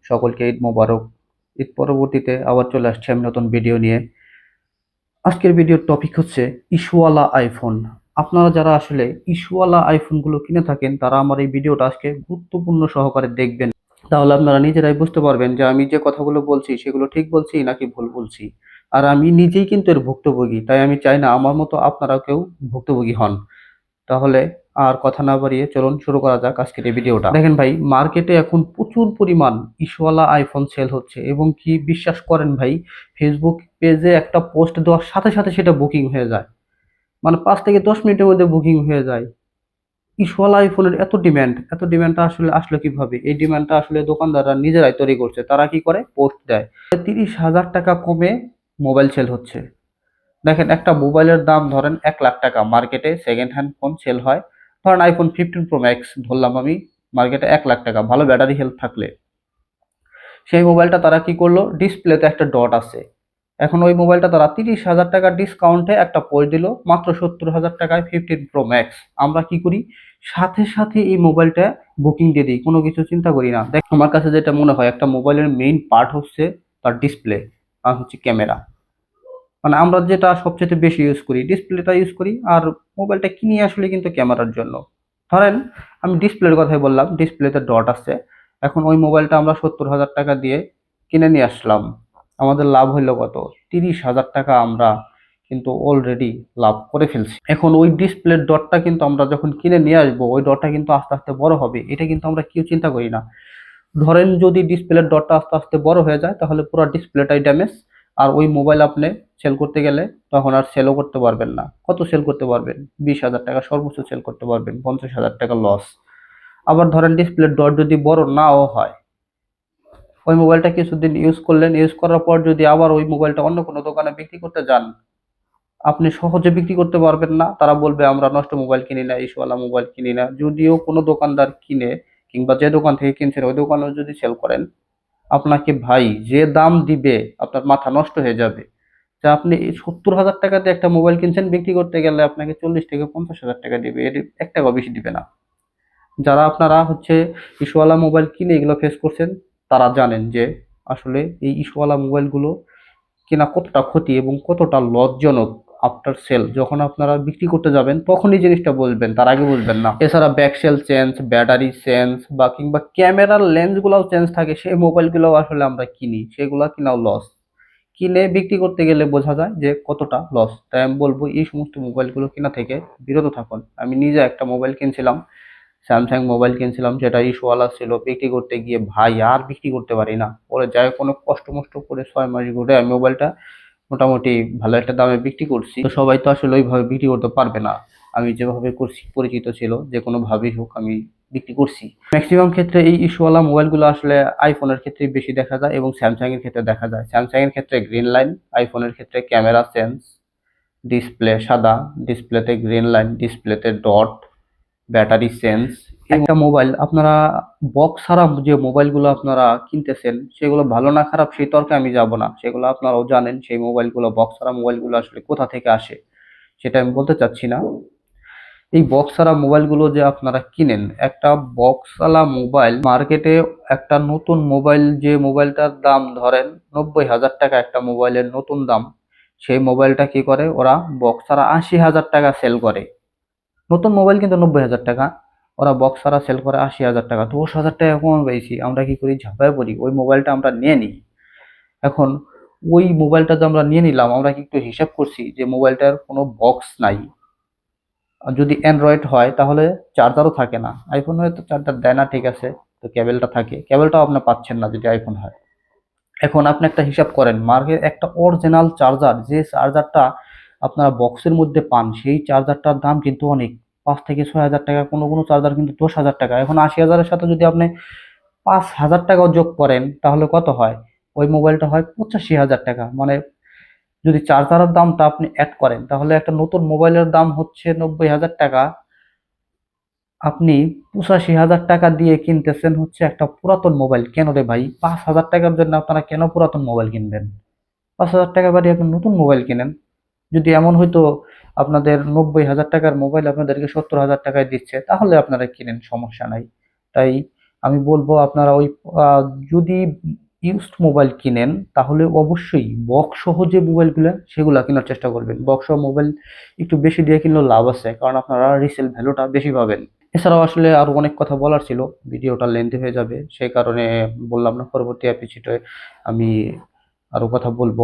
সকলকে ঈদ মোবারক। ঈদ পরবর্তীতে আবার চলে আসছি আমি নতুন ভিডিও নিয়ে। আজকের ভিডিওর টপিক হচ্ছে ইস্যুওয়ালা আইফোন। আপনারা যারা আসলে ইস্যুওয়ালা আইফোনগুলো কিনে থাকেন তারা আমার এই ভিডিওটা আজকে গুরুত্বপূর্ণ সহকারে দেখবেন। তাহলে আপনারা নিজেরাই বুঝতে পারবেন যে আমি যে কথাগুলো বলছি সেগুলো ঠিক বলছি নাকি ভুল বলছি। আর আমি নিজেই কিন্তু এর ভুক্তভোগী, তাই আমি চাই না আমার মতো আপনারাও কেউ ভুক্তভোগী হন। তাহলে আর কথা না বাড়িয়ে চলুন শুরু করা যাক আজকের এই ভিডিওটা। দেখেন ভাই, মার্কেটে এখন প্রচুর পরিমাণ ইস্যুওয়ালা আইফোন সেল হচ্ছে এবং কি বিশ্বাস করেন ভাই, ফেসবুক পেজে একটা পোস্ট দেওয়ার সাথে সাথে সেটা বুকিং হয়ে যায়। মানে 5 থেকে 10 মিনিটের মধ্যে বুকিং হয়ে যায়। ইস্যুওয়ালা আইফোনের এত ডিমান্ডটা আসলে আসলো কিভাবে? এই ডিমান্ডটা আসলে দোকানদাররা নিজেরাই তৈরি করছে। তারা কি করে? পোস্ট দেয় 30,000 টাকা কমে মোবাইল সেল হচ্ছে। দেখেন, একটা মোবাইলের দাম ধরেন 1 লাখ টাকা, মার্কেটে সেকেন্ড হ্যান্ড ফোন সেল হয় ধরেন আইফোন 15 প্রো ম্যাক্স ধরলাম আমি, মার্কেটে 1 লাখ টাকা ভালো ব্যাটারি হেলথ থাকলে। সেই মোবাইলটা তারা কি করলো, ডিসপ্লেতে একটা ডট আছে। এখন ওই মোবাইলটা তারা 30,000 টাকা ডিসকাউন্টে একটা পড়ে দিল মাত্র 70,000 টাকায় 15 প্রো ম্যাক্স। আমরা কি করি, সাথে সাথে এই মোবাইলটা বুকিং দিয়ে দিই, কোনো কিছু চিন্তা করি না। দেখ, আমার কাছে যেটা মনে হয়, একটা মোবাইলের মেইন পার্ট হচ্ছে তার ডিসপ্লে আর হচ্ছে ক্যামেরা। মানে আমরা যেটা সবচেয়ে বেশি ইউজ করি ডিসপ্লেটা ইউজ করি, আর মোবাইলটা কিনি আসলে কিন্তু ক্যামেরার জন্য। ধরেন আমি ডিসপ্লের কথাই বললাম, ডিসপ্লেতে ডট আছে। এখন ওই মোবাইলটা আমরা 70,000 টাকা দিয়ে কিনে নিয়ে আসলাম, আমাদের লাভ হইলো কত? 30,000 টাকা আমরা কিন্তু অলরেডি লাভ করে ফেলছি। এখন ওই ডিসপ্লের ডটটা কিন্তু আমরা যখন কিনে নিয়ে আসবো, ওই ডটটা কিন্তু আস্তে আস্তে বড় হবে, এটা কিন্তু আমরা কেউ চিন্তা করি না। ধরেন যদি ডিসপ্লের ডটটা আস্তে আস্তে বড় হয়ে যায় তাহলে পুরো ডিসপ্লেটাই ড্যামেজ। আর ওই মোবাইল আপনি সেল করতে গেলে তখন আর সেলও করতে পারবেন না। কত সেল করতে পারবেন? 20,000 টাকা সর্বোচ্চ সেল করতে পারবেন, 50,000 টাকা লস। আবার ধরেন ডিসপ্লের ডট যদি বড় নাও হয়, ওই মোবাইলটা কিছুদিন ইউজ করলেন, ইউজ করার পর যদি আবার ওই মোবাইলটা অন্য কোনো দোকানে বিক্রি করতে যান, আপনি সহজে বিক্রি করতে পারবেন না। তারা বলবে আমরা নষ্ট মোবাইল কিনি না, ইস্যুওয়ালা মোবাইল কিনি না। যদিও কোনো দোকানদার কিনে, কিংবা যে দোকান থেকে কিনছেন ওই দোকানেও যদি সেল করেন, আপনাকে ভাই যে দাম দিবে আপনার মাথা নষ্ট হয়ে যাবে। যে আপনি 70,000 টাকা দিয়ে একটা মোবাইল কিনছেন, বিক্রি করতে গেলে আপনাকে 40 থেকে 50,000 টাকা দিবে, এর 1 টাকাও বেশি দিবে না। যারা আপনারা হচ্ছে ইস্যুওয়ালা মোবাইল কিনে এগুলো ফেস করছেন, তারা জানেন যে আসলে এই ইস্যুওয়ালা মোবাইলগুলো কেনা কতটা ক্ষতি এবং কতটা লসজনক। আফটার সেল যখন আপনারা বিক্রি করতে যাবেন তখনই জিনিসটা বুঝবেন, তার আগে বুঝবেন না। এছাড়া ব্যাকসেল চেঞ্জ, ব্যাটারি চেঞ্জ বা কিংবা ক্যামেরার লেন্সগুলোও চেঞ্জ থাকে, সেই মোবাইলগুলো আসলে আমরা কিনি, সেগুলো কিনাও লস। কিনে বিক্রি করতে গেলে বোঝা যায় যে কতটা লস। তাই আমি বলবো এই সমস্ত মোবাইলগুলো কেনা থেকে বিরত থাকুন। আমি নিজে একটা মোবাইল কিনছিলাম, স্যামসাং মোবাইল কিনছিলাম, যেটা ইস্যুওয়ালা ছিল। বিক্রি করতে গিয়ে ভাই আর বিক্রি করতে পারি না, পরে যাই কোনো কষ্ট মষ্ট করে 6 মাস ঘুরে আমি মোবাইলটা মোটামুটি ভালো একটা দামে বিক্রি করছি। তো সবাই তো আসলে ওইভাবে বিক্রি করতে পারবে না, আমি যেভাবে করছি, পরিচিত ছিল যে কোনো ভাবেই হোক আমি বিক্রি করছি। ম্যাক্সিমাম ক্ষেত্রে এই ইস্যুওয়ালা মোবাইলগুলো আসলে আইফোনের ক্ষেত্রে বেশি দেখা যায় এবং স্যামসাং এর ক্ষেত্রে দেখা যায়। স্যামসাং এর ক্ষেত্রে গ্রিন লাইন, আইফোনের ক্ষেত্রে ক্যামেরা চেঞ্জ, ডিসপ্লে সাদা, ডিসপ্লেতে গ্রিন লাইন, ডিসপ্লেতে ডট, ব্যাটারি চেঞ্জ। একটা মোবাইল আপনারা বক্স ছাড়া যে মোবাইলগুলো আপনারা কিনতেছেন সেগুলো ভালো না খারাপ সেই তর্কে আমি যাব না, সেগুলো আপনারাও জানেন। সেই মোবাইলগুলো, বক্স ছাড়া মোবাইলগুলো আসলে কোথা থেকে আসে সেটা আমি বলতে চাচ্ছি না। এই বক্সওয়ালা মোবাইলগুলো যে আপনারা কিনেন, একটা বক্সওয়ালা মোবাইল মার্কেটে, একটা নতুন মোবাইল, যে মোবাইলটার দাম ধরেন 90,000 টাকা, একটা মোবাইলের নতুন দাম, সেই মোবাইলটা কি করে ওরা বক্সারা 80,000 টাকা সেল করে। নতুন মোবাইল কিন্তু 90,000 টাকা, ওরা বক্সারা সেল করে 80,000 টাকা। 10,000 টাকা কম পেয়েছি, আমরা কি করি, ঝাঁপায় পড়ি, ওই মোবাইলটা আমরা নিয়ে নিই। এখন ওই মোবাইলটা যে আমরা নিয়ে নিলাম, আমরা কি একটু হিসাব করছি যে মোবাইলটার কোনো বক্স নাই? আর যদি অ্যান্ড্রয়েড হয় তাহলে চার্জারও থাকে না। আইফোন হয়তো চার্জার দেয় না, ঠিক আছে, তো কেবলটা থাকে, কেবলটাও আপনি পাচ্ছেন না যদি আইফোন হয়। এখন আপনি একটা হিসাব করেন, মার্কেট একটা অরিজিনাল চার্জার, যে চার্জারটা আপনারা বক্সের মধ্যে পান, সেই চার্জারটার দাম কিন্তু অনেক, 5 থেকে 6 হাজার টাকা, কোনো কোনো চার্জার কিন্তু 10,000 টাকা। এখন 80,000-এর সাথে যদি আপনি 5,000 টাকাও যোগ করেন তাহলে কত হয়? ওই মোবাইলটা হয় 85,000 টাকা। মানে যদি চার্জারের দামটা আপনি অ্যাড করেন তাহলে একটা নতুন মোবাইলের দাম হচ্ছে 90,000 টাকা, আপনি 85,000 টাকা দিয়ে কিনতেছেন হচ্ছে একটা পুরাতন মোবাইল। কেন রে ভাই, 5,000 টাকার জন্য আপনারা কেন পুরাতন মোবাইল কিনবেন? 5,000 টাকা বাড়িয়ে আপনি নতুন মোবাইল কিনেন। যদি এমন হয়তো আপনাদের 90,000 টাকার মোবাইল আপনাদেরকে 70,000 টাকায় দিচ্ছে তাহলে আপনারা কিনেন, সমস্যা নাই। তাই আমি বলবো আপনারা ওই যদি ইউজড মোবাইল কিনেন তাহলে অবশ্যই বক্স সহ যে মোবাইলগুলো সেগুলো কেনার চেষ্টা করবেন। বক্স সহ মোবাইল একটু বেশি দিয়ে কিনলেও লাভ আছে, কারণ আপনারা রিসেল ভ্যালুটা বেশি পাবেন। এছাড়াও আসলে আরো অনেক কথা বলার ছিল, ভিডিওটা লেন্থি হয়ে যাবে, সেই কারণে বললাম না, পরবর্তী এপিসোডে আমি আরো কথা বলবো।